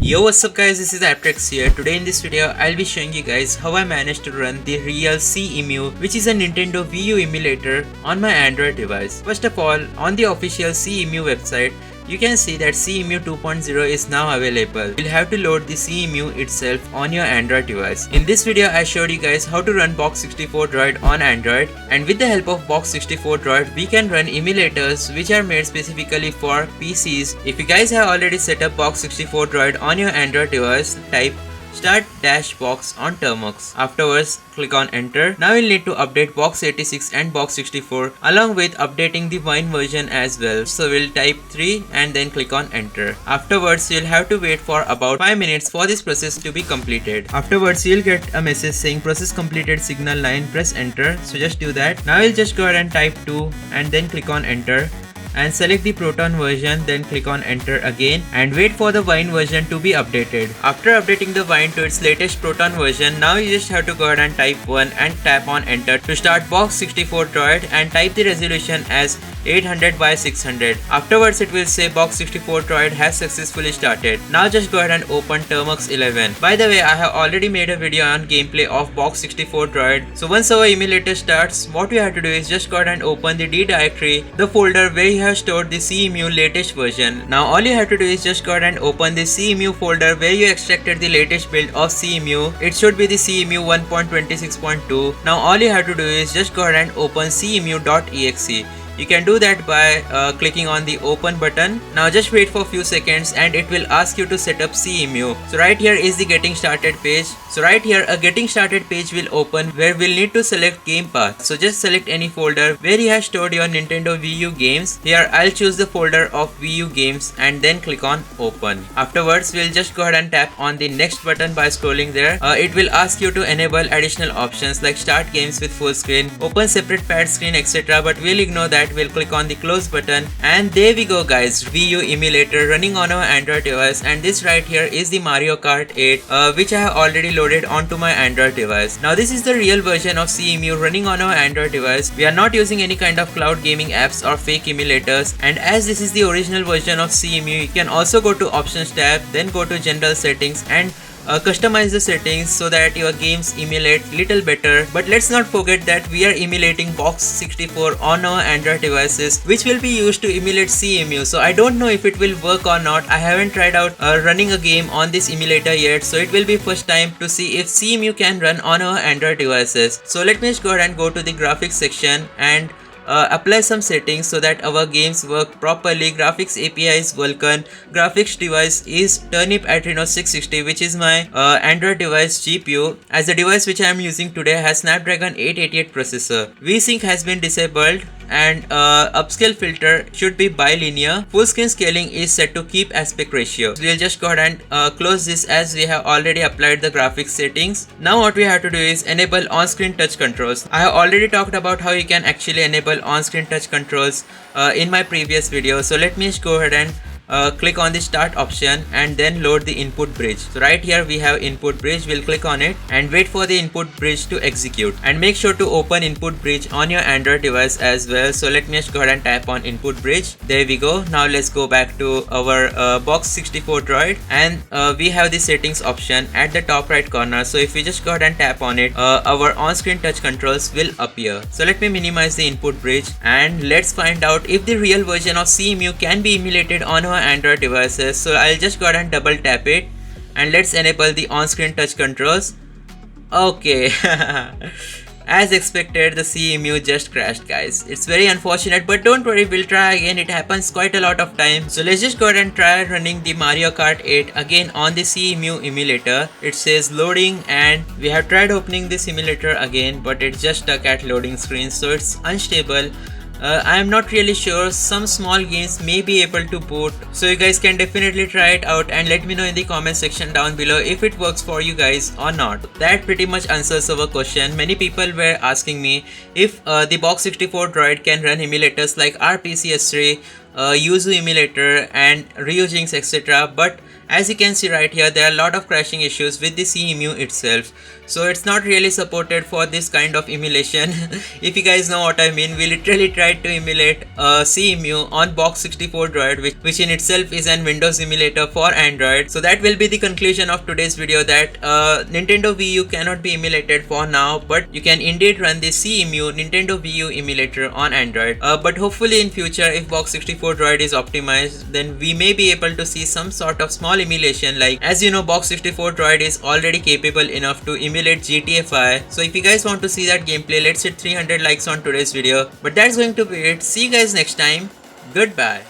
Yo, what's up guys, this is Aptex here. Today in this video, I'll be showing you guys how I managed to run the real Cemu, which is a Nintendo Wii U emulator on my Android device. First of all, on the official Cemu website, you can see that Cemu 2.0 is now available. You'll have to load the Cemu itself on your Android device. In this video, I showed you guys how to run Box64 Droid on Android, and with the help of Box64 Droid, we can run emulators which are made specifically for PCs. If you guys have already set up Box64 Droid on your Android device, type start-box on Termux. Afterwards, click on enter. Now you'll need to update Box86 and Box64 along with updating the Wine version as well. So we'll type 3 and then click on enter. Afterwards, you'll have to wait for about 5 minutes for this process to be completed. Afterwards, you'll get a message saying process completed signal line, press enter. So just do that. Now you'll just go ahead and type 2 and then click on enter. And select the Proton version, then click on enter again and wait for the Wine version to be updated. After updating the Wine to its latest Proton version, now you just have to go ahead and type 1 and tap on enter to start Box64 Droid and type the resolution as 800 by 600. Afterwards, it will say Box64 Droid has successfully started. Now just go ahead and open Termux 11. By the way, I have already made a video on gameplay of Box64 Droid. So once our emulator starts, what we have to do is just go ahead and open the D directory, the folder where you have stored the Cemu latest version. Now all you have to do is just go ahead and open the Cemu folder where you extracted the latest build of Cemu. It should be the Cemu 1.26.2. Now all you have to do is just go ahead and open cemu.exe. You can do that by clicking on the open button. Now just wait for a few seconds and it will ask you to set up Cemu. So right here is the getting started page. So right here a getting started page will open where we'll need to select game path. So just select any folder where you have stored your Nintendo Wii U games. Here I'll choose the folder of Wii U games and then click on open. Afterwards we'll just go ahead and tap on the next button by scrolling there. It will ask you to enable additional options like start games with full screen, open separate pad screen, etc. But we'll ignore that. We'll click on the close button and there we go guys, Wii U emulator running on our Android device, and this right here is the Mario Kart 8 which I have already loaded onto my Android device. Now this is the real version of Cemu running on our Android device. We are not using any kind of cloud gaming apps or fake emulators, and as this is the original version of Cemu, you can also go to options tab, then go to general settings and customize the settings so that your games emulate little better. But let's not forget that we are emulating Box64 on our Android devices, which will be used to emulate Cemu. So I don't know if it will work or not. I haven't tried out running a game on this emulator yet, so it will be first time to see if Cemu can run on our Android devices. So let me just go ahead and go to the graphics section and apply some settings so that our games work properly. Graphics API is Vulkan. Graphics device is Turnip Adreno 660, which is my Android device GPU, as the device which I am using today has Snapdragon 888 processor. VSync has been disabled and upscale filter should be bilinear. Full screen scaling is set to keep aspect ratio. We'll just go ahead and close this as we have already applied the graphics settings. Now what we have to do is enable on-screen touch controls. I have already talked about how you can actually enable on-screen touch controls in my previous video. So let me just go ahead and click on the start option and then load the input bridge. So right here we have input bridge. We'll click on it and wait for the input bridge to execute, and make sure to open input bridge on your Android device as well. So let me just go ahead and tap on input bridge. There we go. Now let's go back to our Box64 Droid, and we have the settings option at the top right corner. So if we just go ahead and tap on it, our on-screen touch controls will appear. So let me minimize the input bridge and let's find out if the real version of Cemu can be emulated on our Android devices. So I'll just go ahead and double tap it and let's enable the on-screen touch controls. Okay. As expected, the Cemu just crashed guys. It's very unfortunate, but don't worry, we'll try again. It happens quite a lot of time. So let's just go ahead and try running the Mario Kart 8 again on the Cemu emulator. It says loading, and we have tried opening this emulator again, but it's just stuck at loading screen, so it's unstable. I am not really sure. Some small games may be able to boot, so you guys can definitely try it out and let me know in the comment section down below if it works for you guys or not. That pretty much answers our question. Many people were asking me if the Box64 Droid can run emulators like RPCS3, Yuzu emulator and Ryujinx, etc. But as you can see right here, there are a lot of crashing issues with the Cemu itself. So it's not really supported for this kind of emulation. If you guys know what I mean, we literally tried to emulate Cemu on Box 64 Droid, which in itself is an Windows emulator for Android. So that will be the conclusion of today's video, that Nintendo Wii U cannot be emulated for now, but you can indeed run the Cemu Nintendo Wii U emulator on Android. But hopefully in future, if Box 64 Droid is optimized, then we may be able to see some sort of small emulation. Like, as you know, Box 64 Droid is already capable enough to emulate GTA 5. So if you guys want to see that gameplay, let's hit 300 likes on today's video. But that's going to be it. See you guys next time. Goodbye.